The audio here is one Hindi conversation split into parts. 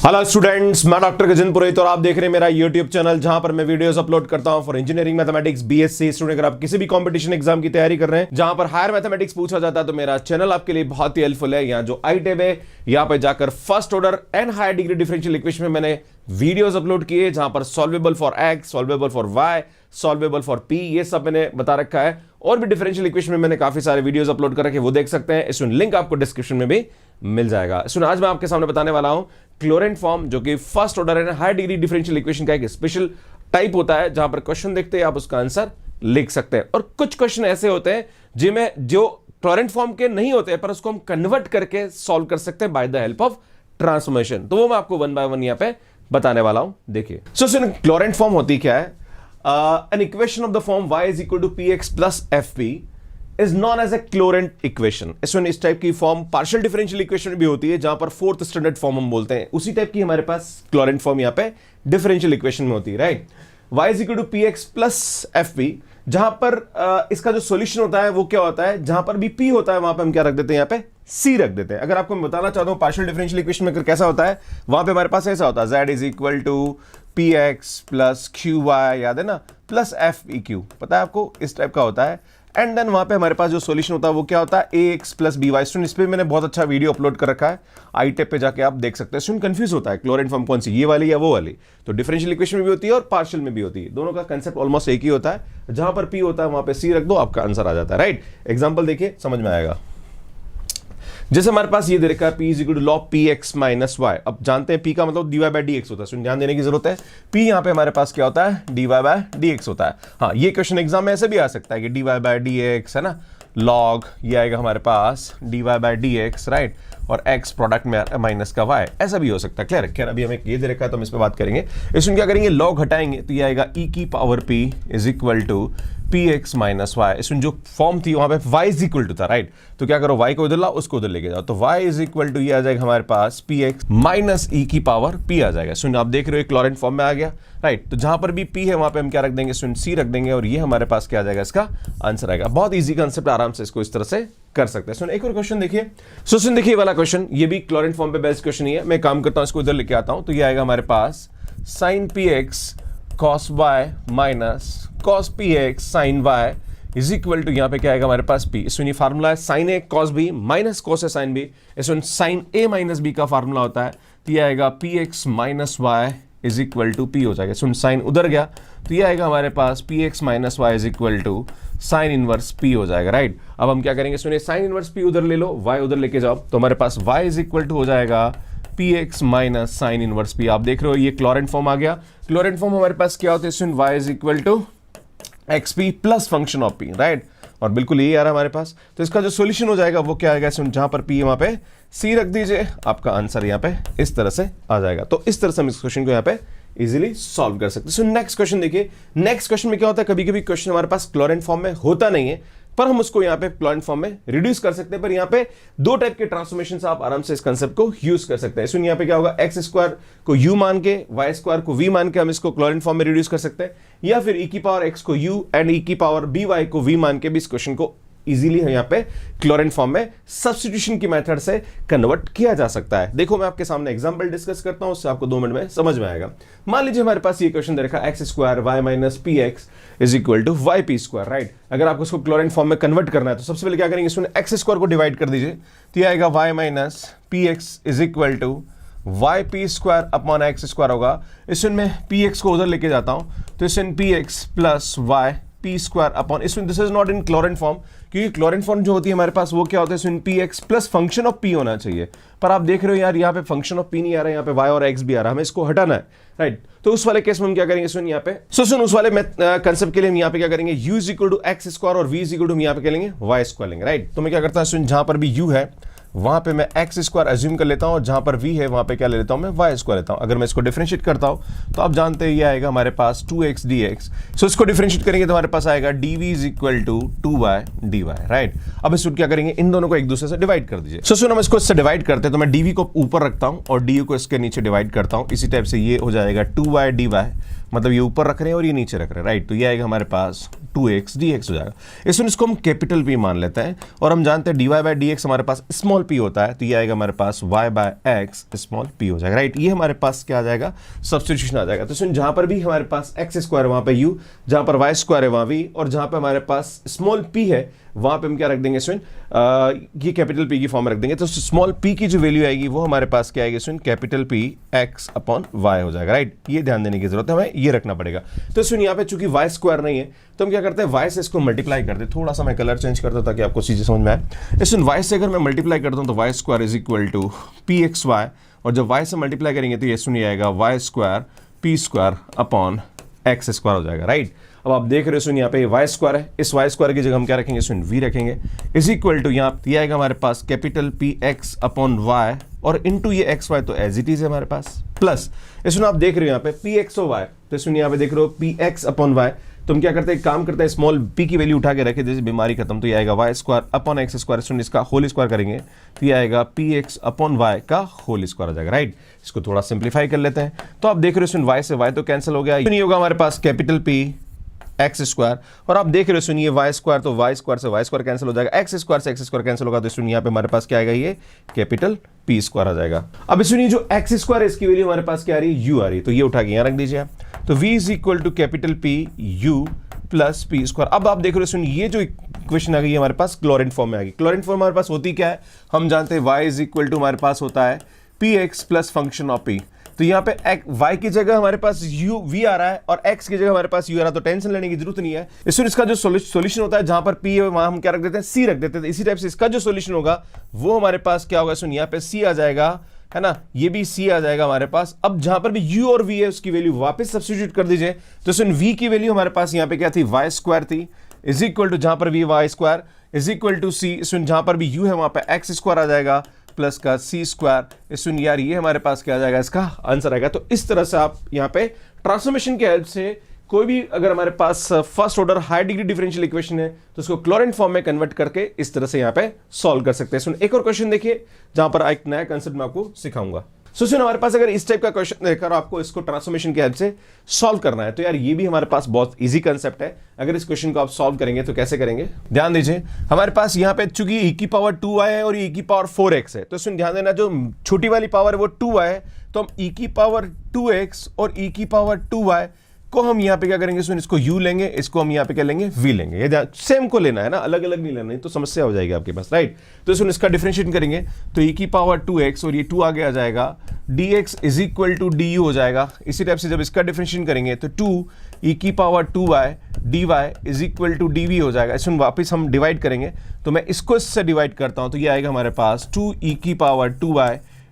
हेलो स्टूडेंट्स, मैं डॉक्टर गजेंद्र पुरोहित और आप देख रहे हैं मेरा यूट्यूब चैनल जहां पर मैं वीडियोस अपलोड करता हूं for engineering mathematics BSc student. अगर आप किसी भी कंपटीशन एग्जाम की तैयारी कर रहे हैं जहां पर हायर मैथमेटिक्स पूछा जाता है तो मेरा चैनल आपके लिए बहुत ही हेल्पफुल है। यहाँ जो आई टैब है यहाँ पे जाकर first order and higher degree differential equation में मैंने वीडियोस अपलोड किए जहां पर solvable for x, solvable for y, solvable for p, ये सब मैंने बता रखा है। और भी डिफरेंशियल इक्वेशन में मैंने काफी सारे वीडियोस अपलोड कर रखे, वो देख सकते हैं। इसमें लिंक आपको डिस्क्रिप्शन में भी मिल जाएगा। सुन, आज मैं आपके सामने बताने वाला हूं क्लोरेंट फॉर्म, जो कि first order and higher degree differential equation का एक स्पेशल टाइप होता है जहां पर क्वेश्चन देखते हैं आप उसका आंसर लिख सकते हैं। और कुछ क्वेश्चन ऐसे होते हैं जिनमें जो क्लोरेंट फॉर्म के नहीं होते हैं पर उसको हम कन्वर्ट करके सॉल्व कर सकते हैं by the help of transformation. तो वो मैं आपको वन बाय वन यहां पे बताने वाला हूं। देखिए, सो सुन, क्लोरेंट फॉर्म होती क्या है? An equation of the form y is equal to px plus fp is known as a Courant equation। इस टाइप की फॉर्म पार्शियल डिफरेंशियल इक्वेशन भी होती है जहां पर फोर्थ स्टैंडर्ड फॉर्म हम बोलते हैं। उसी टाइप की हमारे पास क्लोरेंट फॉर्म यहां पे डिफरेंशियल इक्वेशन में होती है, right. y is equal to px plus fp, जहां पर इसका जो सॉल्यूशन होता है वो क्या होता है, जहां पर भी p होता है वहां पे हम क्या रख देते हैं, यहाँ पे c रख देते हैं। अगर आपको मैं बताना चाहता हूं पार्शियल डिफरेंशियल इक्वेशन में कैसा होता है, वहां पे हमारे पास ऐसा होता है z is equal to px plus qy, याद है ना, प्लस feq, पता है आपको, इस टाइप का होता है। एंड देन वहां पे हमारे पास जो सॉल्यूशन होता है वो क्या होता है, ax प्लस by। इस पे मैंने बहुत अच्छा वीडियो अपलोड कर रखा है, आई टैब पे जाके आप देख सकते हैं। सुन, कंफ्यूज होता है क्लोरेंट फॉर्म कौन सी, ये वाली या वो वाली। तो डिफरेंशियल इक्वेशन में भी होती है और पार्शियल में भी होती है, दोनों का कंसेप्ट ऑलमोस्ट एक ही होता है। जहां पर p होता है वहां पे c रख दो, आपका आंसर आ जाता है, राइट। एग्जाम्पल देखिए, समझ में आएगा। जैसे हमारे पास ये दे रखा है p is equal to log px minus y. अब जानते हैं p का मतलब dy बाय dx होता है। सुन, ध्यान देने की जरूरत है, p यहाँ पे हमारे पास क्या होता है, dy बाय dx होता है। हाँ, ये क्वेश्चन एग्जाम में ऐसे भी आ सकता है कि dy बाय dx है ना, log ये आएगा हमारे पास dy बाय dx, राइट, और x प्रोडक्ट में माइनस का y, ऐसा भी हो सकता है। क्लियर? खैर, अभी हमें ये दे रखा है तो हम इस पर बात करेंगे। इसमें क्या करेंगे, log हटाएंगे तो ये आएगा e की power p is equal to px minus y. इसमें जो फॉर्म थी वहां पे y इज इक्वल टू था, राइट। तो क्या करो, y को उधर लाओ, उसको उधर लेके जाओ, तो y इज इक्वल टू ये आ जाएगा हमारे पास px माइनस e की पावर p आ जाएगा। सुन, आप देख रहे हो क्लोरेंट फॉर्म में आ गया, राइट। तो जहां पर भी p है वहां पे हम क्या रख देंगे, सुन, c रख देंगे और ये हमारे पास क्या आ जाएगा, इसका आंसर आएगा। बहुत ईजी कंसेप्ट, आराम से इसको इस तरह से कर सकते हैं। सुन, एक और क्वेश्चन देखिए। सो सुन, देखिए वाला क्वेश्चन, ये भी क्लोरेंट फॉर्म पे बेस्ड क्वेश्चन ही है। मैं काम करता हूं, इसको इधर लेके आता हूं, तो ये आएगा हमारे पास sin px cos y minus cos px sin y is equal to, यहाँ पे क्या आएगा हमारे पास p। इसमें ये फार्मूला है sin a cos b minus cos a sin b। इसमें sin a माइनस b का फार्मूला होता है, तो ये आएगा px minus y is equal to p हो जाएगा। सुन, साइन उधर गया तो ये आएगा हमारे पास px minus y is equal to sine inverse p हो जाएगा, राइट। अब हम क्या करेंगे, सुनिए, साइन इनवर्स p उधर ले लो, y उधर लेके जाओ, तो हमारे पास y इज इक्वल टू हो जाएगा px minus sign inverse p। आप देख रहे हो ये क्लोरेंट फॉर्म आ गया। क्लोरेंट फॉर्म हमारे पास क्या होता है, सुन, y is equal to xp plus function of p, right. और बिल्कुल यही आ रहा है हमारे पास। तो इसका जो सॉल्यूशन हो जाएगा वो क्या आएगा, सुन, जहां पर p वहां पे c रख दीजिए, आपका आंसर यहाँ पे इस तरह से आ जाएगा। तो इस तरह से हम इस क्वेश्चन को यहाँ पे इजीली सॉल्व कर सकते हैं। सो नेक्स्ट क्वेश्चन देखिए। नेक्स्ट क्वेश्चन में क्या होता है, कभी कभी क्वेश्चन हमारे पास क्लोरेंट फॉर्म में होता नहीं है पर हम उसको यहाँ पे क्लोरेंट फॉर्म में रिड्यूस कर सकते हैं। पर यहाँ पे दो टाइप के ट्रांसफॉर्मेशन से आप आराम से इस कंसेप्ट को यूज कर सकते हैं। सुन, यहाँ पे क्या होगा, एक्स स्क्वायर को यू मान के, वाई स्क्वायर को वी मान के हम इसको क्लोरेंट फॉर्म में रिड्यूस कर सकते हैं, या फिर ई की पावर एक्स को यू एंड ई की पावर बी वाई को वी मान के भी इस क्वेश्चन को इजीली यहाँ पे क्लोरेंट फॉर्म में सब्स्टिट्यूशन की मेथड से कन्वर्ट किया जा सकता है। देखो, मैं आपके सामने एग्जांपल डिस्कस करता हूं, उससे आपको 2 मिनट में समझ में आएगा। मान लीजिए हमारे पास ये क्वेश्चन दे रखा है, x square y minus p x is equal to y P square, right. अगर आपको इसको क्लोरेंट फॉर्म में कन्वर्ट करना है तो सबसे पहले क्या करेंगे, इसमें एक्स स्क्वायर को डिवाइड कर दीजिए, तो ये आएगा y minus p x is equal to y P square upon x square होगा। इसमें मैं पी एक्स को उधर लेके जाता हूं, तो इसमें P x plus Y P square upon, इसमें this is not in Clairaut form, क्योंकि क्लोरेंट फॉर्म जो होती है हमारे पास वो क्या होता है, इसमें P x plus function of P होना चाहिए। पर आप देख रहे हो यार, यहाँ पे फंक्शन ऑफ पी नहीं आ रहा है, यहाँ पे वाई और एक्स भी आ रहा है, हमें इसको हटाना है, राइट। तो उस वाले केस में हम क्या करेंगे, सुन यहाँ पे, सुन उस वाले कंसेप्ट के लिए हम यहाँ पे क्या करेंगे, u is equal to x square और v इज इक्वल टू हम यहाँ पे क्या लेंगे, वाई स्क्वायर लेंगे, राइट। तो मैं क्या करता हूँ, सुन, जहां पर भी u है वहां पे मैं एक्स स्क्वायर अज्यूम कर लेता हूं और जहां पर v है वहां पे क्या ले लेता हूं, मैं वाई स्क्वायर लेता हूं। अगर मैं इसको डिफरेंशिएट करता हूं तो आप जानते हैं ये आएगा हमारे पास 2x dx। सो इसको डिफरेंशिएट करेंगे तो हमारे पास आएगा dv is equal to 2y dy, right. अब इसको क्या करेंगे, इन दोनों को एक दूसरे से डिवाइड कर दीजिए। सो सुनो, हम इसको इससे डिवाइड करते हैं, तो मैं dv को ऊपर रखता हूं और du को इसके नीचे डिवाइड करता हूं। इसी टाइप से ये हो जाएगा 2y dy, मतलब ये ऊपर रख रहे हैं और ये नीचे रख रहे हैं, राइट। तो ये आएगा हमारे पास 2x dx हो जाएगा। इसको हम कैपिटल P मान लेते हैं और हम जानते हैं dy बाय dx हमारे पास स्मॉल p होता है, तो ये आएगा हमारे पास y by x small p हो जाएगा, राइट। ये हमारे पास क्या आ जाएगा, सब्स्टिट्यूशन आ जाएगा। तो सुन, जहां पर भी हमारे पास x स्क्वायर वहां पे u, जहां पर y स्क्वायर है वहां v, और जहां पे हमारे पास स्मॉल p है वहां पे हम क्या रख देंगे सुन, ये कैपिटल P की फॉर्म में रख देंगे। तो स्मॉल p की जो वैल्यू आएगी वो हमारे पास क्या आएगी सुन, capital P x upon y हो जाएगा, राइट। ये ध्यान देने की जरूरत है, हमें ये रखना पड़ेगा। तो सुन, यहाँ पे चूंकि y स्क्वायर नहीं है तो हम क्या करते हैं, y से इसको मल्टीप्लाई करते हैं। थोड़ा सा मैं कलर चेंज करता हूं ताकि आपको चीजें समझ में आए। सुन, y से अगर मैं मल्टीप्लाई करता हूं तो y square is equal to pxy, और जब y से मल्टीप्लाई करेंगे तो ये सुन आएगा y square p square upon x square हो जाएगा, राइट। अब आप देख रहे हो सुन, यहाँ पे y स्क्वायर है, इस y स्क्वायर की जगह हम क्या रखेंगे सुन, v रखेंगे, इज इक्वल टू यहाँ पे आएगा हमारे पास कैपिटल Px अपॉन y, और इनटू ये xy तो एज इट इज है हमारे पास, प्लस इसमें आप देख रहे हो यहाँ पे Px और y, तो इसमें यहाँ पे देख रहे हो Px अपॉन y, तो हम क्या करते हैं, काम करते हैं स्मॉल p की वैल्यू उठा के रखे, जैसे बीमारी खत्म, तो ये आएगा y square upon x square, सुन इसका होल स्क्वायर करेंगे तो ये आएगा Px अपॉन y का होल स्क्वायर आ जाएगा, राइट। इसको थोड़ा सिंप्लीफाई कर लेते हैं, तो आप देख रहे हो सुन, y से y तो कैंसिल हो गया, नहीं होगा हमारे पास कैपिटल P एक्स स्क्वायर, और आप देख रहे हो सुनिए y स्क्वायर, तो y स्क्वायर से y स्क्वायर कैंसिल हो जाएगा, x स्क्वायर से x स्क्वायर कैंसिल होगा, तो सुनिए यहाँ पे हमारे पास क्या आएगा, ये कैपिटल P स्क्वायर आ जाएगा। अब सुनिए जो x स्क्वायर है इसकी वैल्यू हमारे पास क्या आ रही है, u आ रही है, तो ये उठा के यहाँ रख दीजिए आप, तो v is equal to capital P u plus p square. अब आप देख रहे हो सुनिए, ये जो इक्वेशन आ गई हमारे पास क्लोरेंट फॉर्म में आ गई। क्लोरेंट फॉर्म हमारे पास होती क्या है, हम जानते हैं y इज इक्वल टू हमारे पास होता है px plus function of p, तो यहाँ पे y की जगह हमारे पास v आ रहा है और x की जगह हमारे पास u आ रहा है, तो टेंशन लेने की जरूरत नहीं है। इसका जो सॉल्यूशन होता है, जहां पर p है वहां हम क्या रख देते हैं, c रख देते हैं। इसी टाइप से इसका जो सॉल्यूशन होगा वो हमारे पास क्या होगा सुन, यहाँ पे c आ जाएगा, है ना, ये भी c आ जाएगा हमारे पास। अब जहां पर भी u और v है उसकी वैल्यू वापस सब्स्टिट्यूट कर दीजिए, तो सुन v की वैल्यू हमारे पास यहाँ पे क्या थी, y स्क्वायर थी, इज इक्वल टू जहां पर भी y square is equal to c, सुन जहां पर भी u है वहां पे x स्क्वायर आ जाएगा प्लस का c स्क्वायर, सुन यार ये हमारे पास क्या आ जाएगा, इसका आंसर आएगा। तो इस तरह से आप यहाँ पे ट्रांसफॉर्मेशन के हेल्प से कोई भी अगर हमारे पास first order high degree differential equation है तो उसको क्लोरेंट फॉर्म में कन्वर्ट करके इस तरह से यहाँ पे सॉल्व कर सकते हैं। सुन, एक और क्वेश्चन देखिए जहां पर एक नया कंसेप्ट मैं आपको सिखाऊंगा। सो सुन, हमारे पास अगर इस टाइप का क्वेश्चन देकर आपको इसको ट्रांसफॉर्मेशन के हेल्प से सॉल्व करना है, तो यार ये भी हमारे पास बहुत इजी कंसेप्ट है। अगर इस क्वेश्चन को आप सॉल्व करेंगे तो कैसे करेंगे, ध्यान दीजिए। हमारे पास यहाँ पे चूंकि e की पावर 2y है और e की पावर 4x है, तो सुन ध्यान देना, जो छोटी वाली पावर है वो 2y है, तो हम e की पावर 2x और e की पावर 2y को हम यहाँ पे क्या करेंगे सुन, इसको u लेंगे, इसको हम यहाँ पे क्या लेंगे, v लेंगे। ये सेम को लेना है ना, अलग अलग नहीं लेना, नहीं तो समस्या हो जाएगी आपके पास, राइट। तो सुन, इसका डिफरेंशिएट करेंगे तो e की पावर 2x और ये 2 आगे आ जाएगा, dx is equal to du हो जाएगा। इसी टाइप से जब इसका डिफरेंशिएट करेंगे तो 2 e की power 2y dy is equal to dv हो जाएगा। सुन, वापस हम डिवाइड करेंगे तो मैं इसको इससे डिवाइड करता हूं, तो ये आएगा हमारे पास 2e की power 2y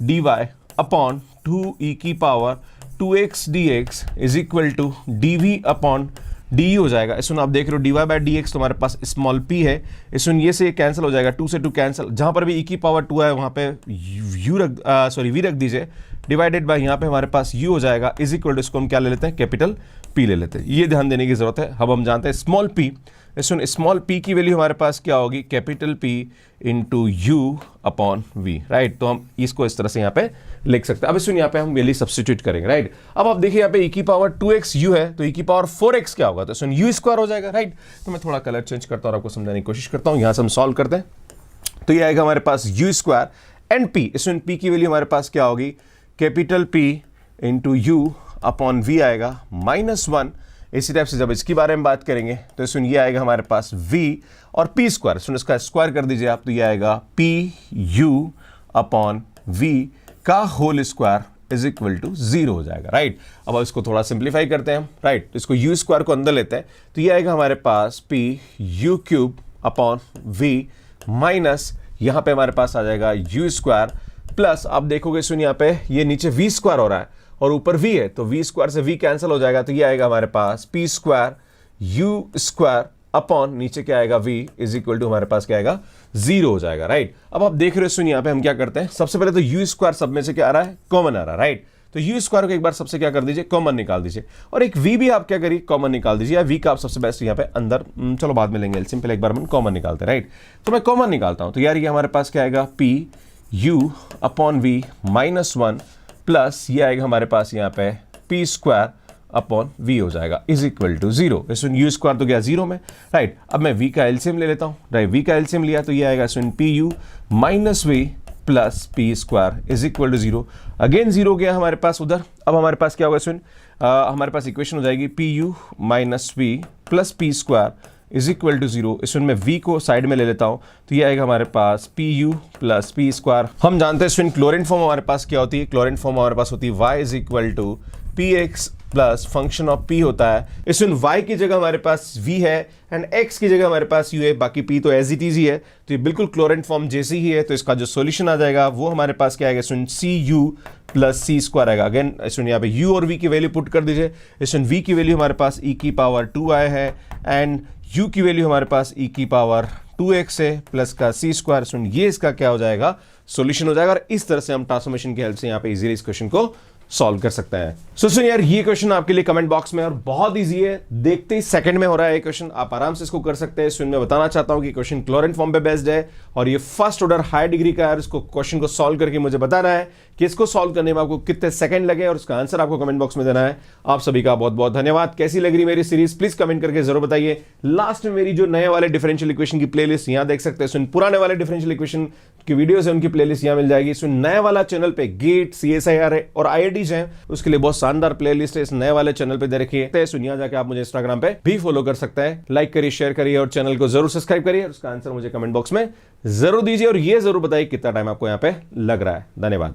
dy upon 2e की power 2x dx is equal to dv upon du हो जाएगा। सुन, आप देख रहे हो dy बाय dx तो हमारे पास स्मॉल p है, सुन ये से कैंसिल हो जाएगा, 2 से 2 कैंसिल, जहां पर भी e की पावर 2 है वहां पे v रख दीजिए, डिवाइडेड बाय यहाँ पे हमारे पास u हो जाएगा, इज इक्वल टू इसको हम क्या ले लेते हैं, कैपिटल p ले लेते हैं। ये ध्यान देने की जरूरत है। अब हम जानते हैं स्मॉल p, सुन स्मॉल p की वैल्यू हमारे पास क्या होगी, capital P into u upon v, right. तो हम इसको इस तरह से यहाँ पे लिख सकते हैं। अब सुन, यहाँ पे हम वैल्यू सब्स्टिट्यूट करेंगे, राइट। अब आप देखिए यहाँ पे e की पावर 2x u है, तो e की पावर 4x क्या होगा, तो सुन u स्क्वायर हो जाएगा, राइट। तो मैं थोड़ा कलर चेंज करता हूँ और आपको समझाने की कोशिश करता हूँ। यहाँ से हम सॉल्व करते हैं तो ये आएगा हमारे पास u square and p, soon p की वैल्यू हमारे पास क्या होगी, capital P into u upon v आएगा -1। इसी टाइप से जब इसके बारे में बात करेंगे तो सुन ये आएगा हमारे पास v और p स्क्वायर, सुन इसका स्क्वायर कर दीजिए आप, तो ये आएगा p u अपॉन v का whole square is equal to 0 हो जाएगा, राइट। अब इसको थोड़ा सिंप्लीफाई करते हैं हम, राइट। इसको u स्क्वायर को अंदर लेते हैं तो ये आएगा हमारे पास p u cube upon v minus यहाँ पे हमारे पास आ जाएगा u स्क्वायर प्लस, आप देखोगे सुन यहाँ पे ये नीचे v स्क्वायर हो रहा है और ऊपर v है, तो v स्क्वायर से v कैंसिल हो जाएगा, तो ये आएगा हमारे पास p square u square upon नीचे क्या आएगा v इज इक्वल टू हमारे पास क्या आएगा 0 हो जाएगा, राइट। अब आप देख रहे हो सुन यहाँ पे हम क्या करते हैं, सबसे पहले तो u स्क्वायर सब में से क्या आ रहा है, कॉमन आ रहा है, राइट। तो u स्क्वायर को एक बार सबसे क्या कर दीजिए, कॉमन निकाल दीजिए, और एक v भी आप क्या करिए, कॉमन निकाल दीजिए, या v का आप सबसे बेस्ट यहाँ पे अंदर, चलो बाद में लेंगे एलसीएम, पहले एक बार हम कॉमन निकालते हैं, राइट। तो मैं कॉमन निकालता हूं, तो यार ये हमारे पास क्या आएगा, p u upon v -1 plus ये आएगा हमारे पास यहाँ पे p स्क्वायर अपॉन v हो जाएगा इज इक्वल टू 0। इसमें यू स्क्वायर तो गया 0 में, राइट। अब मैं v का एलसीएम ले लेता हूँ, राइट। v का एलसीएम लिया तो ये आएगा इसमें p u minus v plus P square is equal to 0। Again 0 गया हमारे पास उधर। अब हमारे पास क्या होगा इसमें, हमारे पास इक्वेशन हो जाएगी p u minus v plus P square is equal to 0। इसमें मैं v को साइड में ले लेता हूं तो ये आएगा हमारे पास P U plus P square. हम जानते हैं इसमें क्लोरीन फॉर्म हमारे पास क्या होती है, क्लोरीन फॉर्म हमारे पास होती है y is equal to p x plus function of p होता है। इसमें y की जगह हमारे पास v है एंड x की जगह हमारे पास u है, बाकी p तो एज इट इज ही है, तो ये बिल्कुल क्लोरीन फॉर्म जैसी ही है। तो इसका जो सॉल्यूशन आ जाएगा वो हमारे पास क्या आएगा, इसमें सी यू प्लस सी स्क्वायर आएगा। अगेन इसमें यहाँ पे u और v की वैल्यू पुट कर दीजिए। इसमें v की वैल्यू हमारे पास e की पावर 2 आया है एंड u की वैल्यू हमारे पास e की पावर 2x है प्लस का सी स्क्वायर। सुन ये इसका क्या हो जाएगा, सॉल्यूशन हो जाएगा। और इस तरह से हम ट्रांसफॉर्मेशन की हेल्प से यहाँ पे इजीली इस क्वेश्चन को सॉल्व कर सकते हैं। सो सुन यार, ये क्वेश्चन आपके लिए कमेंट बॉक्स में और बहुत इजी है, देखते ही सेकंड में हो रहा है ये क्वेश्चन, आप आराम से इसको कर सकते हैं। सुन मैं बताना चाहता हूं कि क्वेश्चन क्लोरीन फॉर्म पे बेस्ड है और ये फर्स्ट ऑर्डर हाई डिग्री का है। इसको क्वेश्चन को सॉल्व करके मुझे बताना है कि इसको सॉल्व करने में आपको कितने सेकंड लगे और उसका आंसर आपको कमेंट बॉक्स में देना है। आप सभी का बहुत बहुत धन्यवाद। कैसी लग रही मेरी सीरीज प्लीज कमेंट करके जरूर बताइए। लास्ट में मेरी जो नए वाले डिफरेंशियल इक्वेशन की प्लेलिस्ट यहां देख सकते हैं। सुन पुराने वाले डिफरेंशियल इक्वेशन की वीडियोस है उनकी प्लेलिस्ट यहां मिल जाएगी। सुन नए वाला चैनल पे गेट CSIR है और IITs हैं, उसके लिए बहुत शानदार प्लेलिस्ट है इस नए वाले चैनल पे दे रखी है। सुनिए जाके आप मुझे इंस्टाग्राम पे भी फॉलो कर सकते हैं। लाइक करिए, शेयर करिए और चैनल को जरूर सब्सक्राइब करिए। उसका आंसर मुझे कमेंट बॉक्स में जरूर दीजिए और ये जरूर बताइए कितना टाइम आपको यहाँ पे लग रहा है। धन्यवाद।